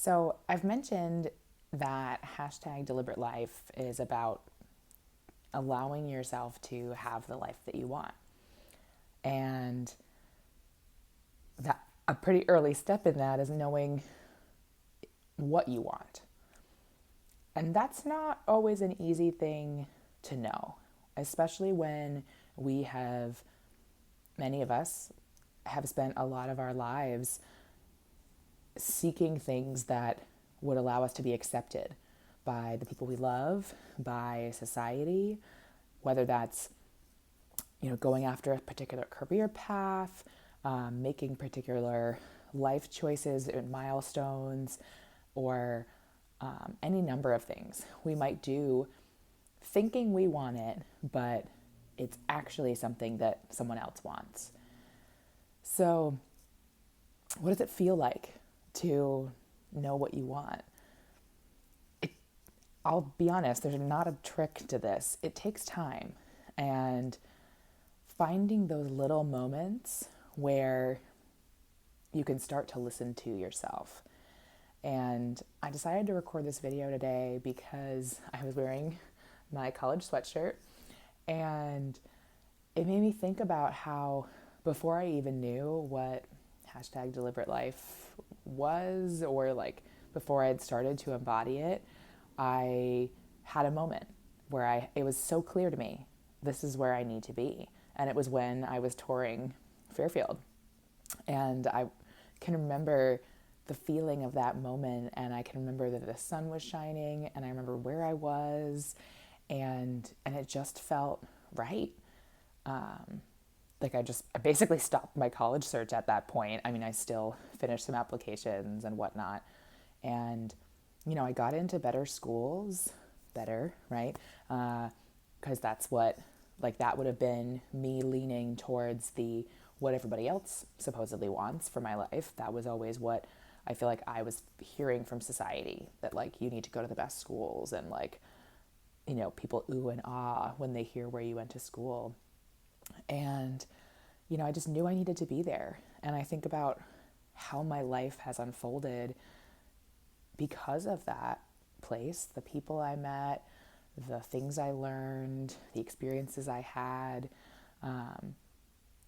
So I've mentioned that hashtag deliberate life is about allowing yourself to have the life that you want. And that a pretty early step in that is knowing what you want. And that's not always an easy thing to know, especially when we have, many of us have spent a lot of our lives seeking things that would allow us to be accepted by the people we love, by society, whether that's going after a particular career path, making particular life choices and milestones, or any number of things we might do thinking we want it, but it's actually something that someone else wants. So, what does it feel like to know what you want? I'll be honest, there's not a trick to this. It takes time. And finding those little moments where you can start to listen to yourself. And I decided to record this video today because I was wearing my college sweatshirt, and it made me think about how before I even knew what hashtag deliberate life was, or like before I had started to embody it, I had a moment where it was so clear to me, this is where I need to be. And it was when I was touring Fairfield. And I can remember the feeling of that moment, and I can remember that the sun was shining, and I remember where I was, and it just felt right. Like I basically stopped my college search at that point. I mean, I still finished some applications and whatnot, and I got into better schools, right? Because that's what, like, that would have been me leaning towards what everybody else supposedly wants for my life. That was always what I feel like I was hearing from society, that like you need to go to the best schools, and like, people ooh and ah when they hear where you went to school. And, I just knew I needed to be there. And I think about how my life has unfolded because of that place, the people I met, the things I learned, the experiences I had. And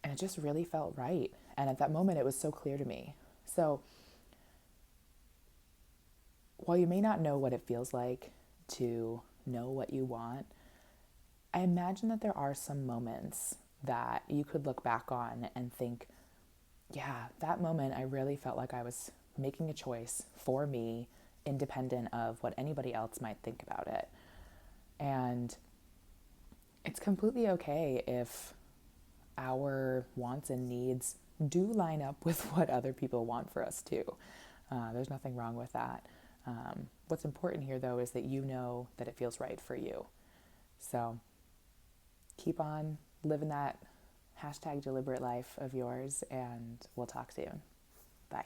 it just really felt right. And at that moment, it was so clear to me. So while you may not know what it feels like to know what you want, I imagine that there are some moments that you could look back on and think, yeah, that moment I really felt like I was making a choice for me, independent of what anybody else might think about it. And it's completely okay if our wants and needs do line up with what other people want for us too. There's nothing wrong with that. What's important here, though, is that you know that it feels right for you. So keep on living that hashtag deliberate life of yours, and we'll talk soon. Bye.